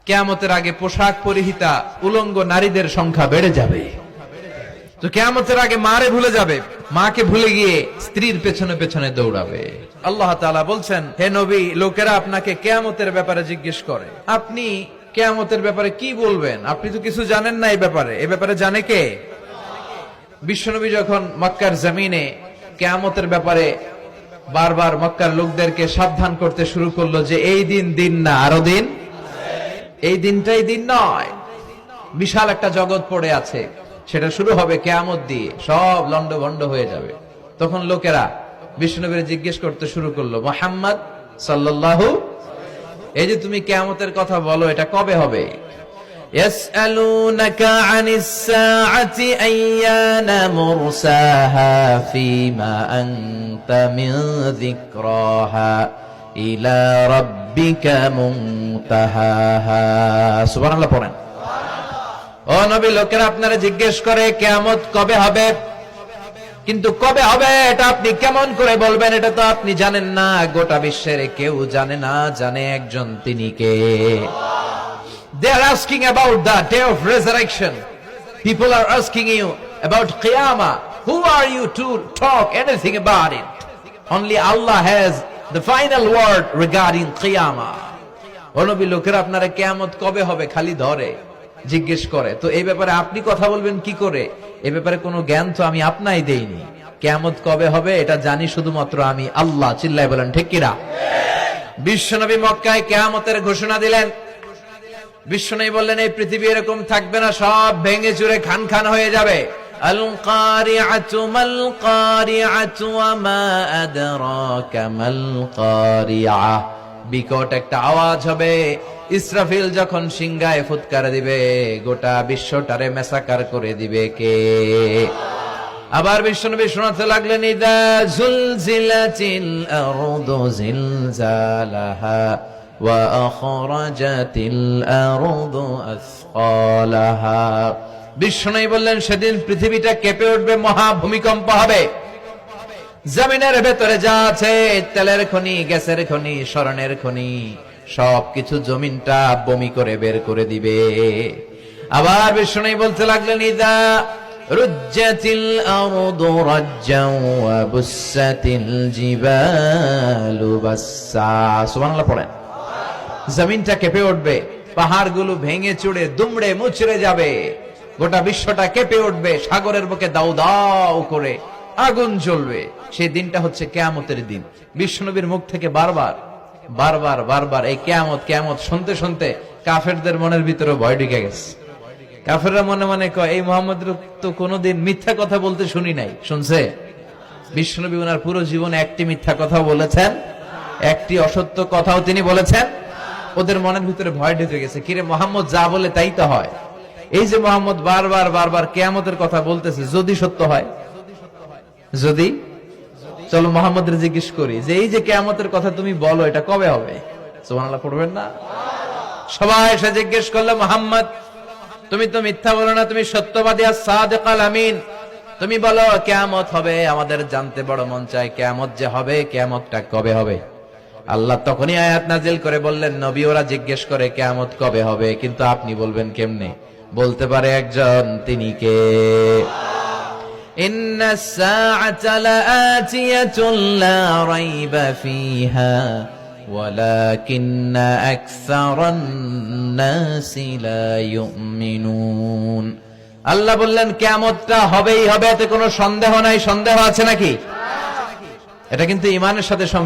কিয়ামতের আগে পোশাক পরিহিতা উলঙ্গ নারীদের সংখ্যা বেড়ে যাবে। তো কিয়ামতের আগে মারে ভুলে যাবে, মাকে ভুলে গিয়ে স্ত্রীর পেছনে পেছনে দৌড়াবে। আল্লাহ তাআলা বলছেন, হে নবী, লোকেরা আপনাকে কিয়ামতের ব্যাপারে জিজ্ঞেস করে, আপনি কিয়ামতের ব্যাপারে কি বলবেন? আপনি তো কিছু জানেন না এই ব্যাপারে। এই ব্যাপারে জানে কে? বিশ্বনবী যখন মক্কার জমিনে কিয়ামতের ব্যাপারে বারবার মক্কার লোকদেরকে সাবধান করতে শুরু করলো যে এই দিন দিন না, আরো দিন, এই দিনটাই দিন নয়, বিশাল একটা জগৎ পড়ে আছে, সেটা শুরু হবে কিয়ামত দিয়ে, সব লন্ডভন্ড হয়ে যাবে। তখন লোকেরা বিশ্বনবীর জিজ্ঞেস করতে শুরু করলো, মুহাম্মদ সাল্লাল্লাহু, এই যে তুমি কিয়ামতের কথা বলো, এটা কবে হবে? ইয়াসআলুনাকা আনিস সাআতি আইয়ানা মুরসাহা ফীমা আনতা মিন যিকরাহা ইলা রাব্বিকা মুনতাহাহা। সুবহানাল্লাহ পড়েন। ও নবী, লোকেরা আপনারা জিজ্ঞেস করে কিয়ামত কবে হবে, কিন্তু কবে হবে এটা আপনি কেমন করে বলবেন? এটা তো আপনি জানেন না, গোটা বিশ্বের কেউ জানে না, জানে একজন, তিনি কে? They are asking about the day of resurrection. People are asking you about Qiyamah. Who are you to talk anything about it? Only Allah has the final word regarding Qiyamah. ও নবী, লোকেরা আপনারা কিয়ামত কবে হবে খালি ধরে জিজ্ঞেস করে, তো এই ব্যাপারে আপনি কথা বলবেন কি করে? এই ব্যাপারে কোনো জ্ঞান তো আমি আপনাই দেইনি। কিয়ামত কবে হবে এটা জানি শুধুমাত্র আমি আল্লাহ। চিল্লায় বলেন ঠিক কিনা? বিশ্বনবী মক্কায় কিয়ামতের ঘোষণা দিলেন। বিশ্বনবী বললেন, এই পৃথিবী এরকম থাকবে না, সব ভেঙে চুরে খান খান হয়ে যাবে। আল কারিআতু মাল কারিআতু ওয়া মা আদরাকা মাল কারিআহ। বিকট একটা আওয়াজ হবে, ইসরাফিল যখন সিংহায় ফুৎকার দিবে, গোটা বিশ্বটারে মেসাকার করে দিবে কে? আবার বিশ্বনবী শোনাতে লাগলেন, ইদা জুলজিলাতিল আরদু জিলজালাহা ওয়া আখরাজাতিল আরদু আসকালাহা। বিশ্বনবী বললেন, সেদিন পৃথিবীটা কেঁপে উঠবে, মহা ভূমিকম্প হবে। জমিনের ভেতরে যা আছে, তেলের খনি, গ্যাসের খনি, স্বর্ণের খনি, সবকিছু জমিনটা বমি করে বের করে দিবে। আবার বিষ্ণু বলতে লাগলেন, ইদা রুজ্জাতিল আরদু রাজ্জাও ওয়া বুসাতিল জিবালু বাসসা। সুবহানাল্লাহ পড়েন। জমিনটা কেঁপে উঠবে, পাহাড়গুলো ভেঙে চুরে দুমড়ে মুচড়ে যাবে, গোটা বিশ্বটা কেঁপে উঠবে, সাগরের বুকে দাউ দাউ করে আগুন জ্বলবে। সেই দিনটা হচ্ছে কিয়ামতের দিন। বিশ্বনবীর মুখ থেকে বারবার বারবার বারবার এই কিয়ামত কিয়ামত শুনতে শুনতে কাফেরদের মনের ভিতরে ভয় ঢুকে গেছে। কাফেররা মনে মনে কয়, এই মুহাম্মদের তো কোনোদিন মিথ্যা কথা বলতে শুনি নাই। শুনছে? বিশ্বনবী ওনার পুরো জীবনে একটি মিথ্যা কথা বলেছেন, একটি অসত্য কথাও তিনি বলেছেন। ওদের মনের ভিতরে ভয় ঢুকে গেছে, কিরে মুহাম্মদ যা বলে তাই তো হয়। এই যে মুহাম্মদ বারবার বারবার কিয়ামতের কথা বলতেছে, যদি সত্য হয়, যদি, চলো মুহাম্মদের জিজ্ঞেস করি যে এই যে কিয়ামতের কথা তুমি বলো, এটা কবে হবে? সুবহানাল্লাহ পড়বেন না? সবাই এসে জিজ্ঞেস করলো, মুহাম্মদ তুমি তো মিথ্যা বলো না, তুমি সত্যবাদী as-সাদিক আল-আমিন, তুমি বলো কিয়ামত হবে, আমাদের জানতে বড় মন চায় কিয়ামত যে হবে, কিয়ামতটা কবে হবে? আল্লাহ তখনই আয়াত নাজিল করে বললেন, নবী ওরা জিজ্ঞেস করে কিয়ামত কবে হবে, কিন্তু আপনি বলবেন কেমনে? বলতে পারে একজন, তিনি কে? ইন্নাস সাআতা লাআতিয়াতুন লা রাইবা ফিহা ওয়ালাকিন্না আকসারান নাসি লা ইউমিনুন। আল্লাহ বললেন কিয়ামতটা হবেই হবে, এতে কোনো সন্দেহ নাই। সন্দেহ আছে নাকি? এটা কিন্তু ঈমানের সাথে সম্পৃক্ত।